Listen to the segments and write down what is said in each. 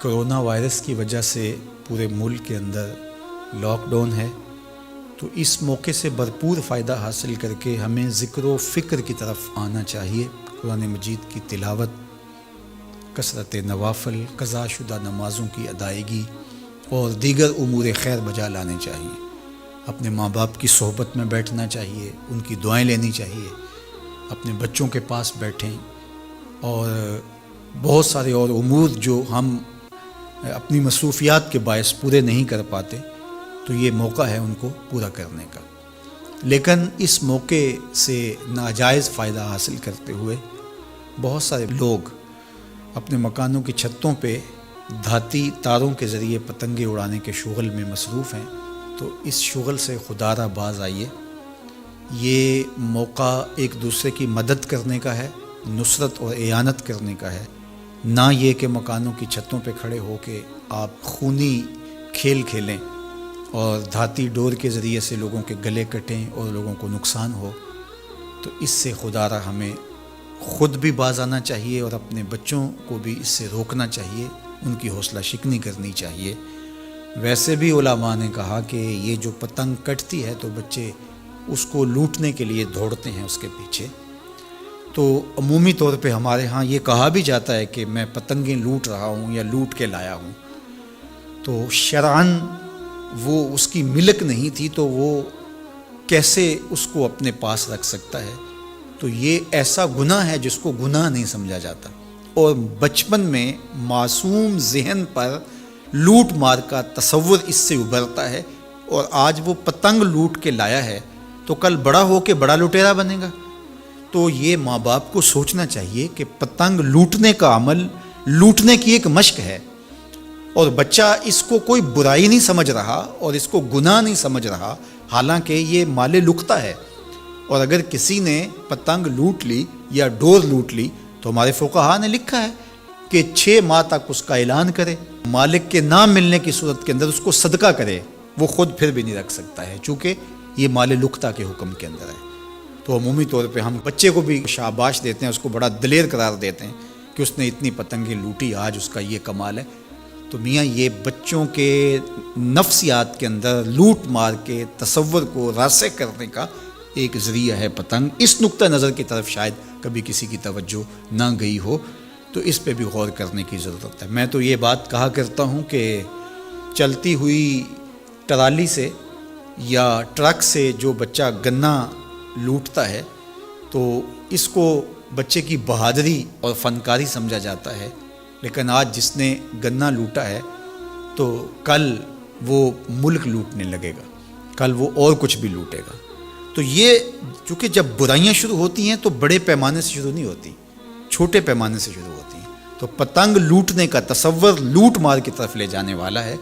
Corona virus کی وجہ سے پورے ملک کے اندر لاک ڈاؤن ہے، تو اس موقع سے بھرپور فائدہ حاصل کر کے ہمیں ذکر و فکر کی طرف آنا چاہیے۔ قرآن مجید کی تلاوت، کثرت نوافل، قضا شدہ نمازوں کی ادائیگی اور دیگر امور خیر بجا لانے چاہیے۔ اپنے ماں باپ کی صحبت میں بیٹھنا چاہیے، ان کی دعائیں لینی چاہیے، اپنے بچوں کے پاس بیٹھیں، اور بہت سارے اور امور جو ہم اپنی مصروفیات کے باعث پورے نہیں کر پاتے، تو یہ موقع ہے ان کو پورا کرنے کا۔ لیکن اس موقع سے ناجائز فائدہ حاصل کرتے ہوئے بہت سارے لوگ اپنے مکانوں کی چھتوں پہ دھاتی تاروں کے ذریعے پتنگیں اڑانے کے شغل میں مصروف ہیں، تو اس شغل سے خدا را باز آئیے۔ یہ موقع ایک دوسرے کی مدد کرنے کا ہے، نصرت اور اعانت کرنے کا ہے، نہ یہ کہ مکانوں کی چھتوں پہ کھڑے ہو کے آپ خونی کھیل کھیلیں اور دھاتی ڈور کے ذریعے سے لوگوں کے گلے کٹیں اور لوگوں کو نقصان ہو۔ تو اس سے خدا را ہمیں خود بھی باز آنا چاہیے اور اپنے بچوں کو بھی اس سے روکنا چاہیے، ان کی حوصلہ شکنی کرنی چاہیے۔ ویسے بھی علماء نے کہا کہ یہ جو پتنگ کٹتی ہے تو بچے اس کو لوٹنے کے لیے دوڑتے ہیں اس کے پیچھے، تو عمومی طور پہ ہمارے ہاں یہ کہا بھی جاتا ہے کہ میں پتنگیں لوٹ رہا ہوں یا لوٹ کے لایا ہوں، تو شرعاً وہ اس کی ملک نہیں تھی، تو وہ کیسے اس کو اپنے پاس رکھ سکتا ہے؟ تو یہ ایسا گناہ ہے جس کو گناہ نہیں سمجھا جاتا، اور بچپن میں معصوم ذہن پر لوٹ مار کا تصور اس سے ابھرتا ہے، اور آج وہ پتنگ لوٹ کے لایا ہے تو کل بڑا ہو کے بڑا لٹیرا بنے گا۔ تو یہ ماں باپ کو سوچنا چاہیے کہ پتنگ لوٹنے کا عمل لوٹنے کی ایک مشق ہے، اور بچہ اس کو کوئی برائی نہیں سمجھ رہا اور اس کو گناہ نہیں سمجھ رہا، حالانکہ یہ مال لقطہ ہے۔ اور اگر کسی نے پتنگ لوٹ لی یا ڈور لوٹ لی تو ہمارے فقہا نے لکھا ہے کہ 6 ماہ تک اس کا اعلان کرے، مالک کے نہ ملنے کی صورت کے اندر اس کو صدقہ کرے، وہ خود پھر بھی نہیں رکھ سکتا ہے، چونکہ یہ مال لقطہ کے حکم کے اندر ہے۔ تو عمومی طور پہ ہم بچے کو بھی شاباش دیتے ہیں، اس کو بڑا دلیر قرار دیتے ہیں کہ اس نے اتنی پتنگیں لوٹی، آج اس کا یہ کمال ہے۔ تو میاں یہ بچوں کے نفسیات کے اندر لوٹ مار کے تصور کو راسخ کرنے کا ایک ذریعہ ہے پتنگ۔ اس نقطہ نظر کی طرف شاید کبھی کسی کی توجہ نہ گئی ہو، تو اس پہ بھی غور کرنے کی ضرورت ہے۔ میں تو یہ بات کہا کرتا ہوں کہ چلتی ہوئی ٹرالی سے یا ٹرک سے جو بچہ گنا لوٹتا ہے تو اس کو بچے کی بہادری اور فنکاری سمجھا جاتا ہے، لیکن آج جس نے گنا لوٹا ہے تو کل وہ ملک لوٹنے لگے گا، کل وہ اور کچھ بھی لوٹے گا۔ تو یہ چونکہ جب برائیاں شروع ہوتی ہیں تو بڑے پیمانے سے شروع نہیں ہوتی، چھوٹے پیمانے سے شروع ہوتی ہیں۔ تو پتنگ لوٹنے کا تصور لوٹ مار کی طرف لے جانے والا ہے،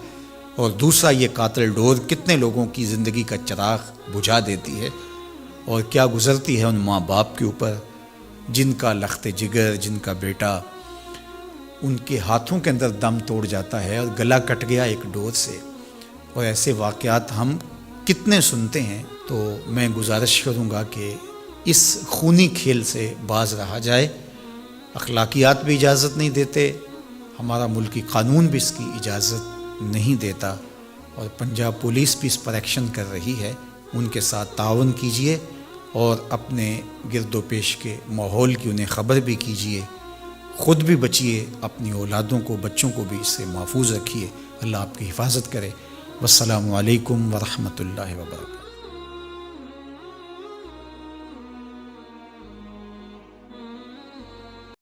اور دوسرا یہ قاتل ڈور کتنے لوگوں کی زندگی کا چراغ بجھا دیتی ہے، اور کیا گزرتی ہے ان ماں باپ کے اوپر جن کا لخت جگر، جن کا بیٹا ان کے ہاتھوں کے اندر دم توڑ جاتا ہے اور گلا کٹ گیا ایک ڈور سے۔ اور ایسے واقعات ہم کتنے سنتے ہیں۔ تو میں گزارش کروں گا کہ اس خونی کھیل سے باز رہا جائے۔ اخلاقیات بھی اجازت نہیں دیتے، ہمارا ملکی قانون بھی اس کی اجازت نہیں دیتا، اور پنجاب پولیس بھی اس پر ایکشن کر رہی ہے۔ ان کے ساتھ تعاون کیجیے اور اپنے گرد و پیش کے ماحول کی انہیں خبر بھی کیجیے، خود بھی بچیے، اپنی اولادوں کو، بچوں کو بھی اس سے محفوظ رکھیے۔ اللہ آپ کی حفاظت کرے۔ والسلام علیکم ورحمۃ اللہ وبرکاتہ۔